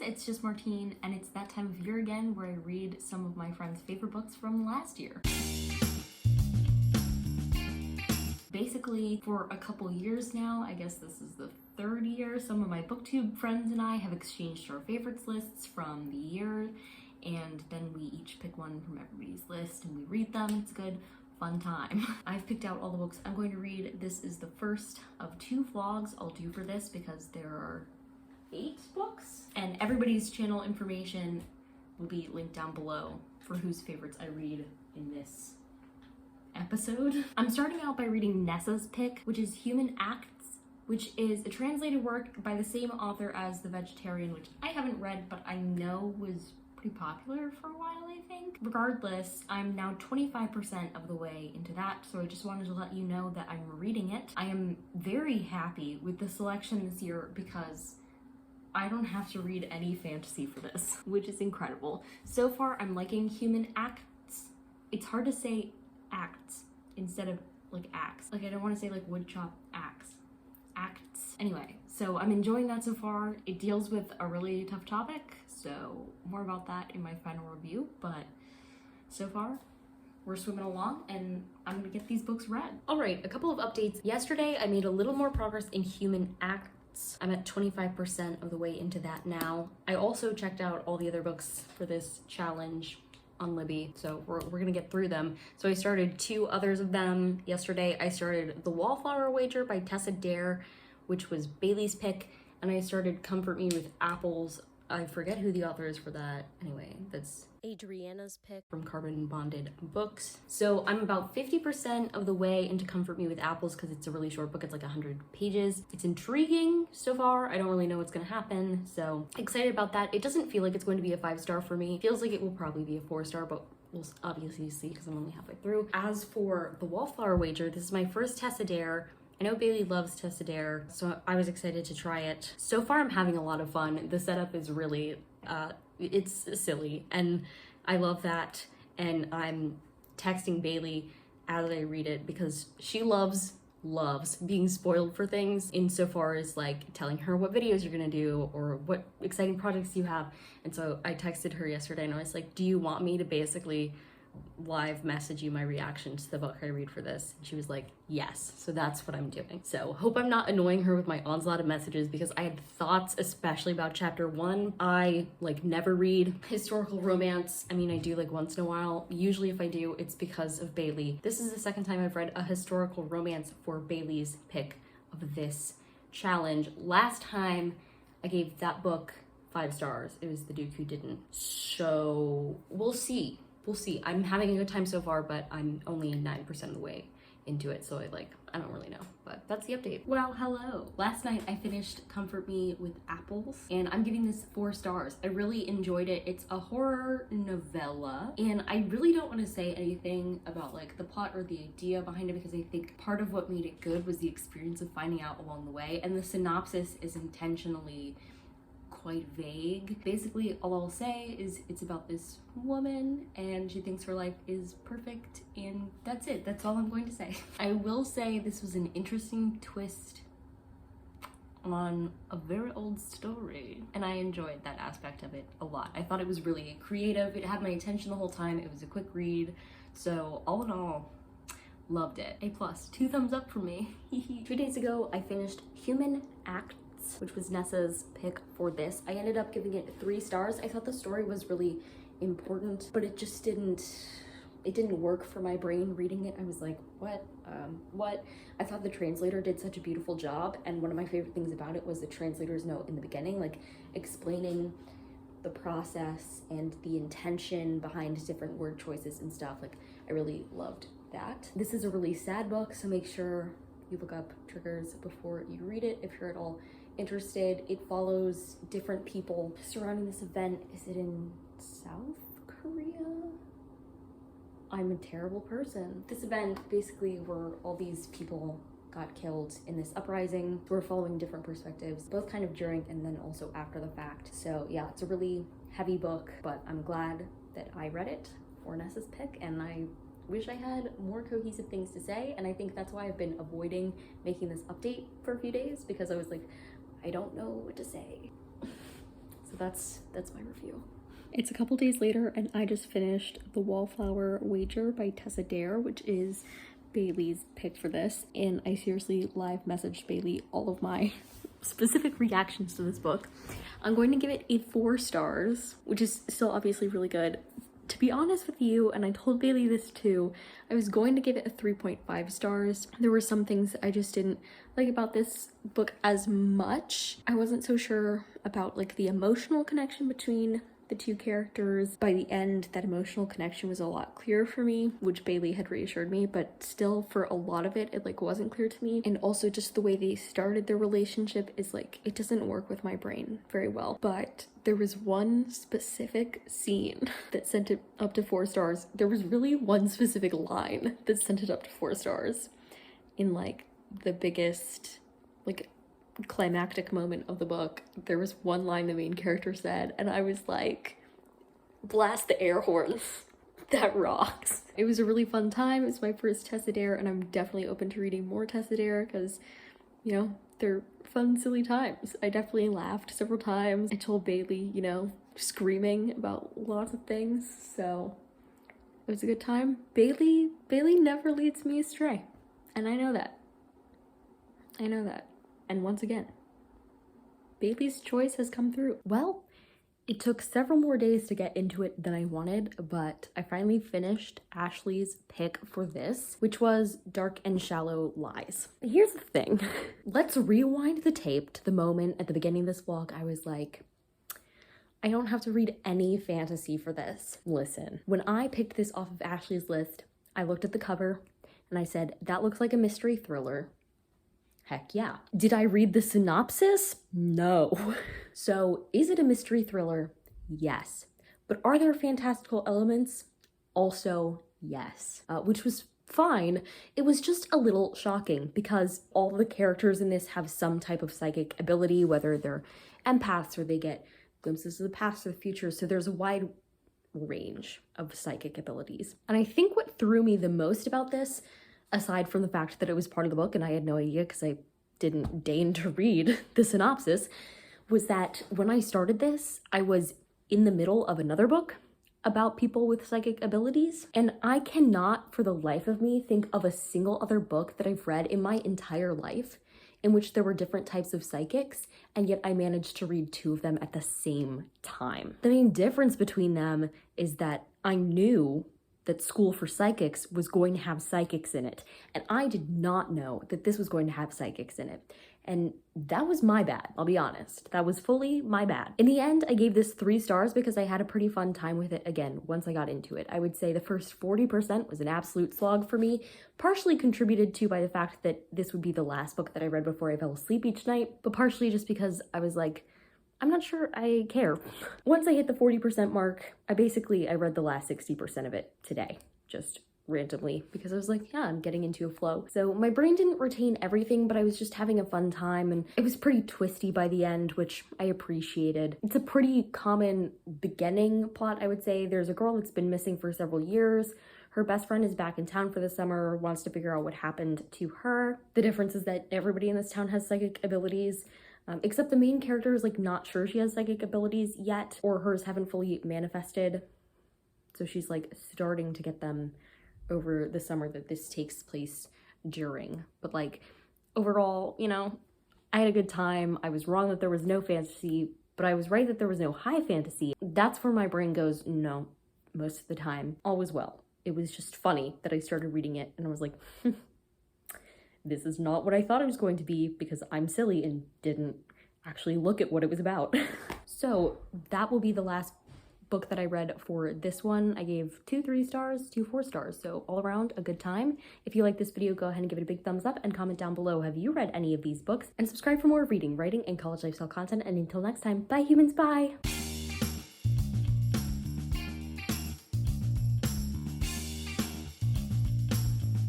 friends, it's just Martine, and it's that time of year again where I read some of my friends' favorite books from last year. Basically, for a couple years now, I guess this is the third year, some of my booktube friends and I have exchanged our favorites lists from the year, and then we each pick one from everybody's list and we read them. It's a good, fun time. I've picked out all the books I'm going to read. This is the first of 2 vlogs I'll do for this because there are 8 books, and everybody's channel information will be linked down below for whose favorites I read in this episode. I'm starting out by reading Nessa's pick, which is Human Acts, which is a translated work by the same author as The Vegetarian, which I haven't read, but I know was pretty popular for a while, I think. Regardless, I'm now 25% of the way into that, so I just wanted to let you know that I'm reading it. I am very happy with the selection this year because I don't have to read any fantasy for this, which is incredible. So far, I'm liking Human Acts. It's hard to say acts instead of like axe. Like, I don't want to say like wood chop axe. Acts. Anyway, so I'm enjoying that so far. It deals with a really tough topic, so more about that in my final review, but so far, we're swimming along and I'm gonna get these books read. All right, a couple of updates. Yesterday, I made a little more progress in Human Acts. I'm at 25% of the way into that now. I also checked out all the other books for this challenge on Libby, so we're gonna get through them. So I started 2 others of them yesterday. I started The Wallflower Wager by Tessa Dare, which was Bailey's pick, and I started Comfort Me with Apples. I forget who the author is for that. Anyway, that's Adriana's pick from Carbon Bonded Books. So I'm about 50% of the way into Comfort Me with Apples because it's a really short book. It's like 100 pages. It's intriguing so far. I don't really know what's gonna happen, so excited about that. It doesn't feel like it's going to be a 5-star for me. Feels like it will probably be a 4-star, but we'll obviously see because I'm only halfway through. As for The Wallflower Wager, this is my first Tessa Dare. I know Bailey loves Tessa Dare, so I was excited to try it. So far, I'm having a lot of fun. The setup is really, it's silly, and I love that. And I'm texting Bailey as I read it because she loves being spoiled for things insofar as like telling her what videos you're gonna do or what exciting projects you have. And so I texted her yesterday and I was like, do you want me to basically live message you my reaction to the book I read for this? And she was like, yes. So that's what I'm doing. So hope I'm not annoying her with my onslaught of messages because I had thoughts, especially about chapter 1. I like never read historical romance. I mean, I do like once in a while. Usually if I do, it's because of Bailey. This is the second time I've read a historical romance for Bailey's pick of this challenge. Last time I gave that book 5 stars. It was The Duke Who Didn't. So we'll see. We'll see. I'm having a good time so far, but I'm only 9% of the way into it, so I don't really know, but that's the update. Well, hello. Last night I finished Comfort Me with Apples, and I'm giving this 4 stars. I really enjoyed it. It's a horror novella, and I really don't want to say anything about like the plot or the idea behind it because I think part of what made it good was the experience of finding out along the way, and the synopsis is intentionally quite vague. Basically, all I'll say is it's about this woman and she thinks her life is perfect, and that's it. That's all I'm going to say. I will say this was an interesting twist on a very old story, and I enjoyed that aspect of it a lot. I thought it was really creative. It had my attention the whole time. It was a quick read. So all in all, loved it. A+, 2 thumbs up for me. 2 days ago, I finished Human Acts, which was Nessa's pick for this. I ended up giving it 3 stars. I thought the story was really important, but it just didn't work for my brain reading it. I was like, what? I thought the translator did such a beautiful job, and one of my favorite things about it was the translator's note in the beginning, like explaining the process and the intention behind different word choices and stuff. Like, I really loved that. This is a really sad book, so make sure you look up triggers before you read it if you're at all interested. It follows different people surrounding this event. Is it in South Korea? I'm a terrible person. This event basically where all these people got killed in this uprising. We're following different perspectives, both kind of during and then also after the fact. So yeah, it's a really heavy book, but I'm glad that I read it for Nessa's pick, and I wish I had more cohesive things to say, and I think that's why I've been avoiding making this update for a few days, because I was like, I don't know what to say. So that's my review. It's a couple days later and I just finished The Wallflower Wager by Tessa Dare, which is Bailey's pick for this, and I seriously live messaged Bailey all of my specific reactions to this book. I'm going to give it a 4 stars, which is still obviously really good. To be honest with you, and I told Bailey this too, I was going to give it a 3.5 stars. There were some things I just didn't like about this book as much. I wasn't so sure about like the emotional connection between the two characters. By the end, that emotional connection was a lot clearer for me, which Bailey had reassured me, but still for a lot of it like wasn't clear to me. And also just the way they started their relationship is like, it doesn't work with my brain very well. But there was one specific scene that sent it up to 4 stars. There was really one specific line that sent it up to 4 stars in like the biggest like climactic moment of the book. There was one line the main character said and I was like, blast the air horns. That rocks. It was a really fun time. It's my first Tessa Dare and I'm definitely open to reading more Tessa Dare because, you know, they're fun, silly times. I definitely laughed several times. I told Bailey, you know, screaming about lots of things, so it was a good time. Bailey never leads me astray, and I know that. And once again, Bailey's choice has come through. Well, it took several more days to get into it than I wanted, but I finally finished Ashley's pick for this, which was Dark and Shallow Lies. Here's the thing. Let's rewind the tape to the moment at the beginning of this vlog I was like, I don't have to read any fantasy for this. Listen, when I picked this off of Ashley's list, I looked at the cover and I said, that looks like a mystery thriller. Heck yeah. Did I read the synopsis? No. So is it a mystery thriller? Yes. But are there fantastical elements? Also yes. Which was fine. It was just a little shocking because all the characters in this have some type of psychic ability, whether they're empaths or they get glimpses of the past or the future. So there's a wide range of psychic abilities. And I think what threw me the most about this, aside from the fact that it was part of the book and I had no idea because I didn't deign to read the synopsis, was that when I started this, I was in the middle of another book about people with psychic abilities, and I cannot for the life of me think of a single other book that I've read in my entire life in which there were different types of psychics, and yet I managed to read 2 of them at the same time. The main difference between them is that I knew that School for Psychics was going to have psychics in it, and I did not know that this was going to have psychics in it. And that was my bad, I'll be honest. That was fully my bad. In the end, I gave this 3 stars because I had a pretty fun time with it again once I got into it. I would say the first 40% was an absolute slog for me, partially contributed to by the fact that this would be the last book that I read before I fell asleep each night, but partially just because I was like, I'm not sure I care. Once I hit the 40% mark, I read the last 60% of it today, just randomly, because I was like, yeah, I'm getting into a flow. So my brain didn't retain everything, but I was just having a fun time, and it was pretty twisty by the end, which I appreciated. It's a pretty common beginning plot, I would say. There's a girl that's been missing for several years. Her best friend is back in town for the summer, wants to figure out what happened to her. The difference is that everybody in this town has psychic abilities, except the main character is like not sure she has psychic abilities yet, or hers haven't fully manifested. So she's like starting to get them over the summer that this takes place during. But like overall, you know, I had a good time. I was wrong that there was no fantasy, but I was right that there was no high fantasy. That's where my brain goes, no, most of the time. All was well. It was just funny that I started reading it and I was like, this is not what I thought it was going to be, because I'm silly and didn't actually look at what it was about. So that will be the last book that I read for this one. I gave 2 3 stars, 2 4 stars. So all around a good time. If you like this video, go ahead and give it a big thumbs up and comment down below. Have you read any of these books? And subscribe for more reading, writing, and college lifestyle content. And until next time, bye humans, bye!